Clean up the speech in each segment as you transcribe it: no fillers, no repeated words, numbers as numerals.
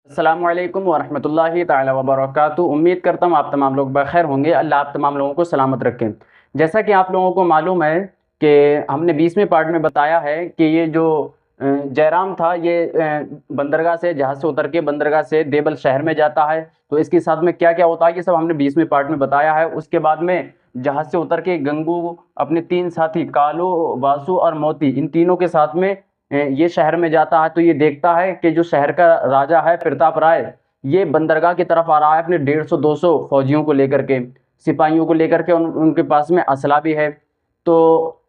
अस्सलामु अलैकुम वरहमतुल्लाहि ताला वबरकातुहू। उम्मीद करता हूँ आप तमाम लोग बखैर होंगे। अल्लाह आप तमाम लोगों को सलामत रखें। जैसा कि आप लोगों को मालूम है कि हमने 20वें पार्ट में बताया है कि ये जो जयराम था ये बंदरगाह से जहाज़ से उतर के बंदरगाह से देवल शहर में जाता है। तो इसके साथ में क्या-क्या होता है ये सब हमने 20वें पार्ट में बताया है। उसके बाद में जहाज़ से उतर के गंगू अपने 3 साथी कालू, वासु और मोती इन तीनों के साथ में ये शहर में जाता है। तो ये देखता है कि जो शहर का राजा है प्रताप राय, ये बंदरगाह की तरफ आ रहा है अपने 150-200 फौजियों को लेकर के, सिपाहियों को लेकर के। उनके पास में असला भी है। तो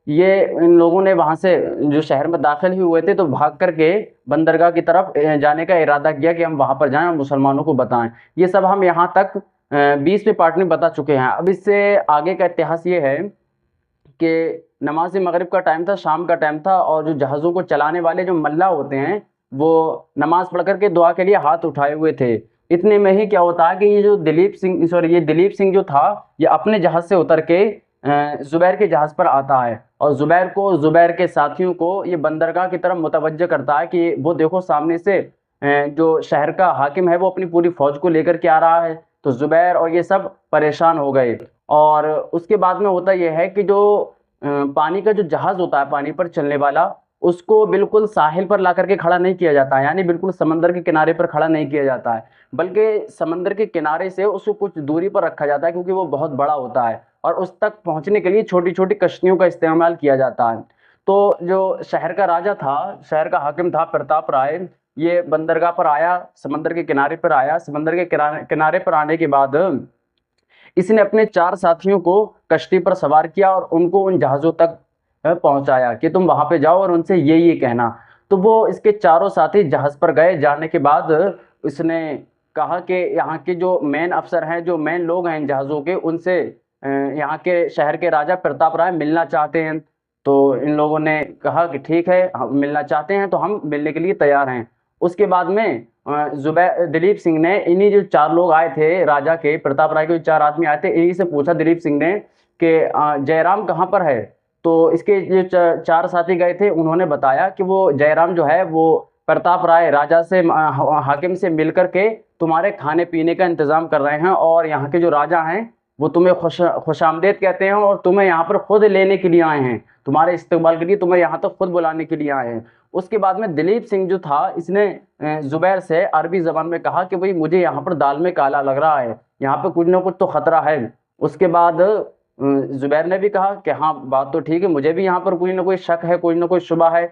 ये इन लोगों ने वहाँ से जो शहर में दाखिल ही हुए थे तो भाग करके बंदरगाह की तरफ जाने का इरादा किया कि हम वहाँ पर जाएँ और मुसलमानों को बताएँ। ये सब हम यहाँ तक 20वें पार्ट में बता चुके हैं। अब इससे आगे का इतिहास ये है कि नमाज़ मगरिब का टाइम था, शाम का टाइम था और जो जहाज़ों को चलाने वाले जो मल्लाह होते हैं, वो नमाज़ पढ़ कर के दुआ के लिए हाथ उठाए हुए थे। इतने में ही क्या होता है कि ये दिलीप सिंह जो था, ये अपने जहाज़ से उतर के ज़ुबैर के जहाज़ पर आता है और ज़ुबैर के साथियों को ये बंदरगाह की तरफ मुतवज्जह करता है कि वो देखो सामने से जो शहर का हाकिम है वो अपनी पूरी फ़ौज को लेकर के आ रहा है। तो ज़ुबैर और ये सब परेशान हो गए और उसके बाद में होता ये है कि जो पानी का जो जहाज़ होता है पानी पर चलने वाला, उसको बिल्कुल साहिल पर ला कर के खड़ा नहीं किया जाता है, यानी बिल्कुल समंदर के किनारे पर खड़ा नहीं किया जाता है, बल्कि समंदर के किनारे से उसको कुछ दूरी पर रखा जाता है क्योंकि वो बहुत बड़ा होता है और उस तक पहुँचने के लिए छोटी-छोटी कश्तियों का इस्तेमाल किया जाता है। तो जो शहर का राजा था, शहर का हाकिम था प्रताप राय, ये बंदरगाह पर आया, समंदर के किनारे पर आया। समंदर के किनारे पर आने के बाद इसने अपने 4 साथियों को कश्ती पर सवार किया और उनको उन जहाज़ों तक पहुँचाया कि तुम वहाँ पे जाओ और उनसे ये कहना। तो वो इसके चारों साथी जहाज़ पर गए। जाने के बाद इसने कहा कि यहाँ के जो मेन अफ़सर हैं, जो मेन लोग हैं इन जहाज़ों के, उनसे यहाँ के शहर के राजा प्रताप राय मिलना चाहते हैं। तो इन लोगों ने कहा कि ठीक है, हम मिलना चाहते हैं तो हम मिलने के लिए तैयार हैं। उसके बाद में दिलीप सिंह ने इन्हीं जो 4 लोग आए थे राजा के, प्रताप राय के जो 4 आदमी आए थे, इन्हीं से पूछा दिलीप सिंह ने कि जयराम कहाँ पर है? तो इसके जो 4 साथी गए थे उन्होंने बताया कि वो जयराम जो है वो प्रताप राय राजा से हाकिम से मिल कर के तुम्हारे खाने-पीने का इंतज़ाम कर रहे हैं और यहाँ के जो राजा हैं वो तुम्हें खुशामदीद कहते हैं और तुम्हें यहाँ पर खुद लेने के लिए आए हैं। तुम्हारे इस्तकबाल के लिए तुम्हें यहाँ तक खुद बुलाने के लिए आए हैं। उसके बाद में दिलीप सिंह जो था इसने ज़ुबैर से अरबी ज़बान में कहा कि भई मुझे यहाँ पर दाल में काला लग रहा है, यहाँ पे कुछ न कुछ तो ख़तरा है। उसके बाद ज़ुबैर ने भी कहा कि हाँ, बात तो ठीक है, मुझे भी यहाँ पर कोई न कोई शक है, कोई न कोई शुबा है।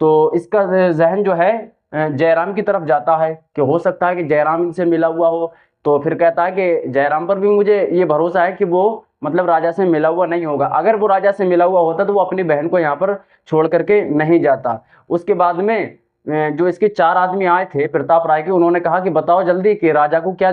तो इसका ज़हन जो है जयराम की तरफ जाता है कि हो सकता है कि जयराम इनसे मिला हुआ हो। तो फिर कहता है कि जयराम पर भी मुझे ये भरोसा है कि वो मतलब राजा से मिला हुआ नहीं होगा। अगर वो राजा से मिला हुआ होता तो वो अपनी बहन को यहाँ पर छोड़ कर के नहीं जाता। उसके बाद में जो इसके 4 आदमी आए थे प्रताप राय के, उन्होंने कहा कि बताओ जल्दी कि राजा को क्या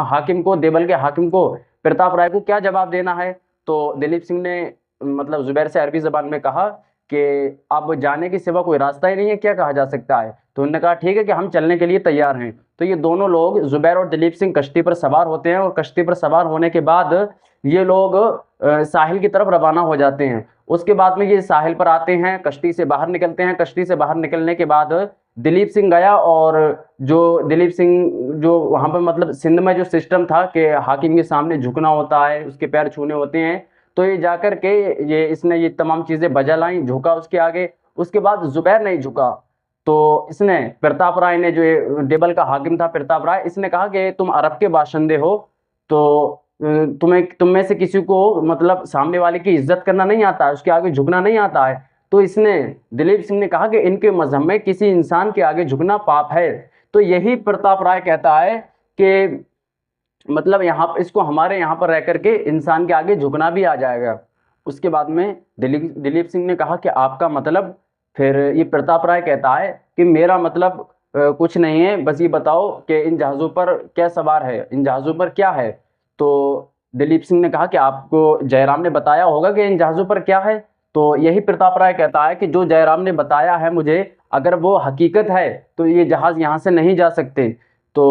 हाकिम को, देवल के हाकिम को, प्रताप राय को क्या जवाब देना है? तो दिलीप सिंह ने मतलब ज़ुबैर से अरबी ज़बान में कहा कि अब जाने के सिवा कोई रास्ता ही नहीं है, क्या कहा जा सकता है? तो उन्होंने कहा ठीक है कि हम चलने के लिए तैयार हैं। तो ये दोनों लोग ज़ुबैर और दिलीप सिंह कश्ती पर सवार होते हैं और कश्ती पर सवार होने के बाद ये लोग साहिल की तरफ रवाना हो जाते हैं। उसके बाद में ये साहिल पर आते हैं, कश्ती से बाहर निकलते हैं। कश्ती से बाहर निकलने के बाद दिलीप सिंह गया और जो दिलीप सिंह जो वहाँ पे मतलब सिंध में जो सिस्टम था कि हाकिम के सामने झुकना होता है, उसके पैर छूने होते हैं, तो ये जाकर के इसने ये तमाम चीज़ें बजा लाईं, झुका उसके आगे। उसके बाद ज़ुबैर नहीं झुका, तो इसने प्रताप राय ने, जो ये देवल का हाकिम था प्रताप राय, इसने कहा कि तुम अरब के बाशिंदे हो, तो तुम में से किसी को मतलब सामने वाले की इज़्ज़त करना नहीं आता है, उसके आगे झुकना नहीं आता है। तो इसने दिलीप सिंह ने कहा कि इनके मज़हब में किसी इंसान के आगे झुकना पाप है। तो यही प्रताप राय कहता है कि मतलब यहाँ इसको हमारे यहाँ पर रह कर के इंसान के आगे झुकना भी आ जाएगा। उसके बाद में दिलीप सिंह ने कहा कि आपका मतलब? फिर ये प्रताप राय कहता है कि मेरा मतलब कुछ नहीं है, बस ये बताओ कि इन जहाज़ों पर क्या सवार है, इन जहाज़ों पर क्या है? तो दिलीप सिंह ने कहा कि आपको जयराम ने बताया होगा कि इन जहाज़ों पर क्या है? तो यही प्रताप राय कहता है कि जो जयराम ने बताया है मुझे, अगर वो हकीकत है तो ये जहाज़ यहाँ से नहीं जा सकते। तो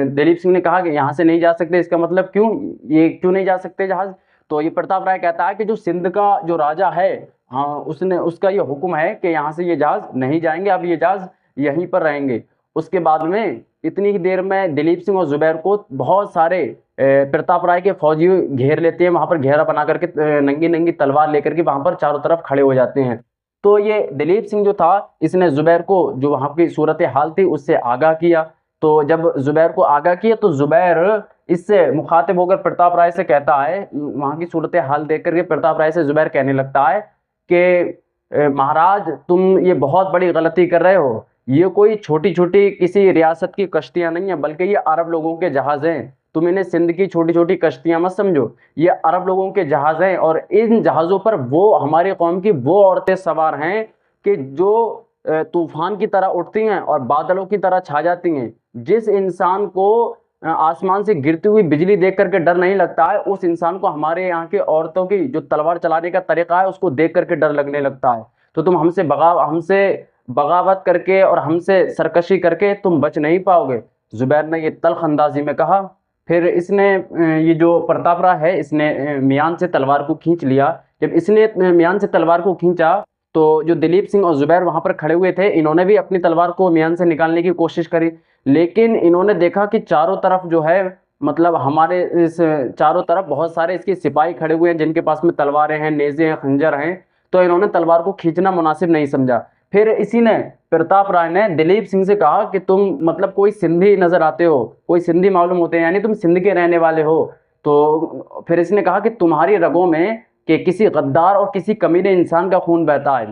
दिलीप सिंह ने कहा कि यहाँ से नहीं जा सकते, इसका मतलब क्यों, ये क्यों नहीं जा सकते जहाज़? तो ये प्रताप राय कहता है कि जो सिंध का जो राजा है, हाँ, उसका ये हुक्म है कि यहाँ से ये जहाज़ नहीं जाएंगे, अब ये जहाज़ यहीं पर रहेंगे। उसके बाद में इतनी ही देर में दिलीप सिंह और जुबैर को बहुत सारे प्रताप राय के फौजी घेर लेते हैं। वहां पर घेरा बना करके नंगी नंगी तलवार लेकर के वहां पर चारों तरफ खड़े हो जाते हैं। तो ये दिलीप सिंह जो था, इसने जुबैर को जो वहां की सूरत हाल थी उससे आगाह किया। तो जब जुबैर को आगाह किया तो जुबैर इससे मुखातिब होकर प्रताप राय से कहता है, वहां की सूरत हाल देख करके प्रताप राय से जुबैर कहने लगता है कि महाराज तुम ये बहुत बड़ी गलती कर रहे हो। ये कोई छोटी छोटी किसी रियासत की कश्तियां नहीं है, बल्कि ये अरब लोगों के जहाज हैं। तुम इन्हें सिंध की छोटी छोटी कश्तियां मत समझो, ये अरब लोगों के जहाज हैं। और इन जहाज़ों पर वो हमारी कौम की वो औरतें सवार हैं कि जो तूफान की तरह उठती हैं और बादलों की तरह छा जाती हैं। जिस इंसान को आसमान से गिरती हुई बिजली देख करके डर नहीं लगता है, उस इंसान को हमारे यहाँ की औरतों की जो तलवार चलाने का तरीका है उसको देख करके डर लगने लगता है। तो तुम हमसे बगावत करके और हमसे सरकशी करके तुम बच नहीं पाओगे। जुबैर ने ये तल्ख अंदाजी में कहा। फिर इसने ये जो प्रताप राय है इसने मियान से तलवार को खींच लिया। जब इसने मियान से तलवार को खींचा तो जो दिलीप सिंह और जुबैर वहां पर खड़े हुए थे, इन्होंने भी अपनी तलवार को मियान से निकालने की कोशिश करी। लेकिन इन्होंने देखा कि चारों तरफ जो है, मतलब हमारे इस चारों तरफ बहुत सारे इसके सिपाही खड़े हुए हैं जिनके पास में तलवारें हैं, नेज़े हैं, खंजर हैं। तो इन्होंने तलवार को खींचना मुनासिब नहीं समझा। फिर इसी ने प्रताप राय ने दिलीप सिंह से कहा कि तुम मतलब कोई सिंधी नजर आते हो, कोई सिंधी मालूम होते हैं, यानी तुम सिंध के रहने वाले हो। तो फिर इसने कहा कि तुम्हारी रगों में कि किसी गद्दार और किसी कमीने इंसान का खून बहता है।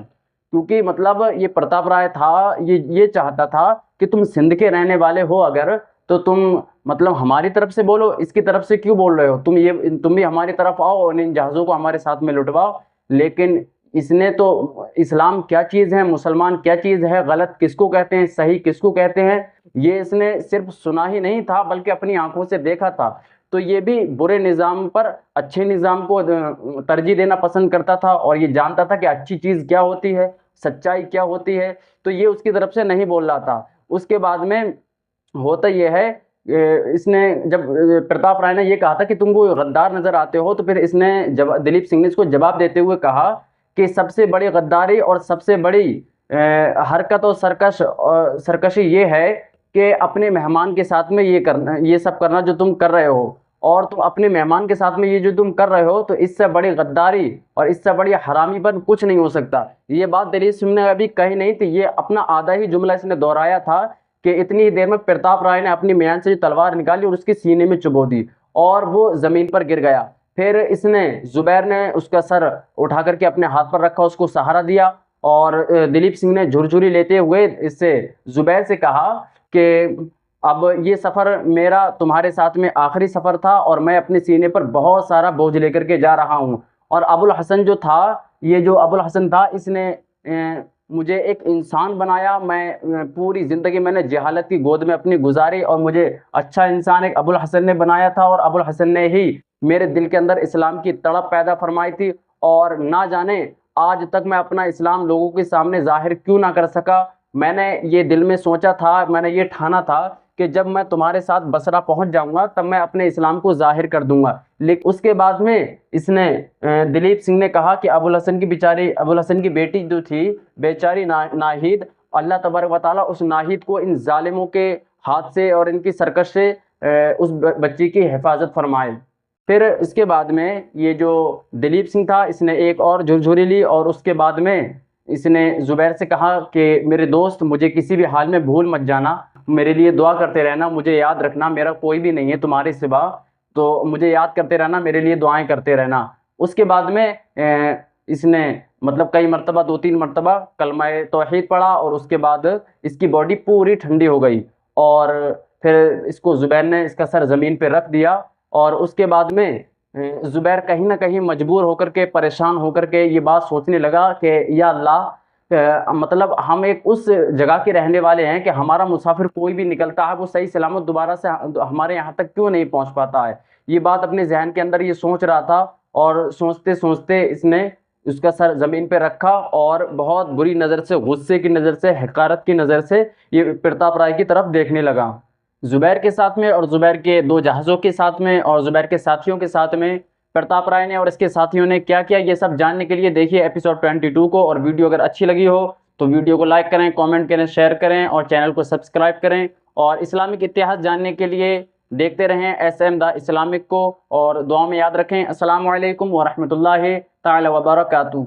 क्योंकि मतलब ये प्रताप राय था, ये चाहता था कि तुम सिंध के रहने वाले हो अगर, तो तुम मतलब हमारी तरफ से बोलो, इसकी तरफ से क्यों बोल रहे हो। तुम भी हमारी तरफ आओ और इन जहाज़ों को हमारे साथ में लुटवाओ। लेकिन इसने तो इस्लाम क्या चीज़ है, मुसलमान क्या चीज़ है, गलत किसको कहते हैं, सही किसको कहते हैं, ये इसने सिर्फ सुना ही नहीं था बल्कि अपनी आंखों से देखा था। तो ये भी बुरे निज़ाम पर अच्छे निज़ाम को तरजीह देना पसंद करता था और ये जानता था कि अच्छी चीज़ क्या होती है, सच्चाई क्या होती है। तो ये उसकी तरफ से नहीं बोल रहा था। उसके बाद में होता ये है, इसने जब प्रताप राय ने ये कहा था कि तुम कोई गद्दार नजर आते हो, तो फिर इसने दिलीप सिंह ने इसको जवाब देते हुए कहा कि सबसे बड़ी गद्दारी और सबसे बड़ी हरकत और सरकशी ये है कि अपने मेहमान के साथ में ये सब करना जो तुम कर रहे हो। और तुम अपने मेहमान के साथ में ये जो तुम कर रहे हो, तो इससे बड़ी गद्दारी और इससे बड़ी हरामीपन कुछ नहीं हो सकता। ये बात दिलीप सिंह ने अभी कही नहीं थी, ये अपना आधा ही जुमला इसने दोहराया था कि इतनी ही देर में प्रताप राय ने अपनी म्यान से जो तलवार निकाली और उसके सीने में चुभो दी और वो जमीन पर गिर गया। फिर इसने जुबैर ने उसका सर उठा करके अपने हाथ पर रखा, उसको सहारा दिया और दिलीप सिंह ने झुरझुरी लेते हुए इससे जुबैर से कहा कि अब ये सफ़र मेरा तुम्हारे साथ में आखिरी सफ़र था और मैं अपने सीने पर बहुत सारा बोझ लेकर के जा रहा हूँ। और अबुल हसन जो था, ये जो अबुल हसन था, इसने मुझे एक इंसान बनाया। मैं पूरी ज़िंदगी मैंने जहालत की गोद में अपनी गुजारी और मुझे अच्छा इंसान एक अबुल हसन ने बनाया था और अबुल हसन ने ही मेरे दिल के अंदर इस्लाम की तड़प पैदा फरमाई थी। और ना जाने आज तक मैं अपना इस्लाम लोगों के सामने ज़ाहिर क्यों ना कर सका। मैंने ये दिल में सोचा था, मैंने ये ठाना था कि जब मैं तुम्हारे साथ बसरा पहुंच जाऊंगा तब मैं अपने इस्लाम को ज़ाहिर कर दूंगा। लेकिन उसके बाद में इसने दिलीप सिंह ने कहा कि अबुल हसन की बेटी जो थी बेचारी नाहिद, अल्लाह तबारक व तआला उस नाहिद को इन जालिमों के हाथ से और इनकी सरकश से उस बच्ची की हिफाजत फरमाए। फिर इसके बाद में ये जो दिलीप सिंह था, इसने एक और झुरझुरी ली और उसके बाद में इसने जुबैर से कहा कि मेरे दोस्त, मुझे किसी भी हाल में भूल मत जाना, मेरे लिए दुआ करते रहना, मुझे याद रखना, मेरा कोई भी नहीं है तुम्हारे सिवा, तो मुझे याद करते रहना, मेरे लिए दुआएं करते रहना। उसके बाद में इसने मतलब कई मरतबा 2-3 मरतबा कलमा तौहीद पढ़ा और उसके बाद इसकी बॉडी पूरी ठंडी हो गई और फिर इसको जुबैर ने इसका सर ज़मीन पे रख दिया। और उसके बाद में जुबैर कहीं ना कहीं मजबूर होकर के, परेशान होकर के ये बात सोचने लगा कि या अल्लाह, मतलब हम एक उस जगह के रहने वाले हैं कि हमारा मुसाफिर कोई भी निकलता है वो सही सलामत दोबारा से हमारे यहाँ तक क्यों नहीं पहुँच पाता है। ये बात अपने जहन के अंदर ये सोच रहा था और सोचते सोचते इसने उसका सर ज़मीन पे रखा और बहुत बुरी नज़र से, गुस्से की नज़र से, हकारत की नज़र से ये प्रताप राय की तरफ देखने लगा। जुबैर के साथ में और जुबैर के 2 जहाज़ों के साथ में और जुबैर के साथियों के साथ में प्रताप राय ने और इसके साथियों ने क्या किया, ये सब जानने के लिए देखिए एपिसोड 22 को। और वीडियो अगर अच्छी लगी हो तो वीडियो को लाइक करें, कमेंट करें, शेयर करें और चैनल को सब्सक्राइब करें और इस्लामिक इतिहास जानने के लिए देखते रहें SM द इस्लामिक को, और दुआ में याद रखें। अस्सलामु अलैकुम व रहमतुल्लाहि ताला व बरकातुहू।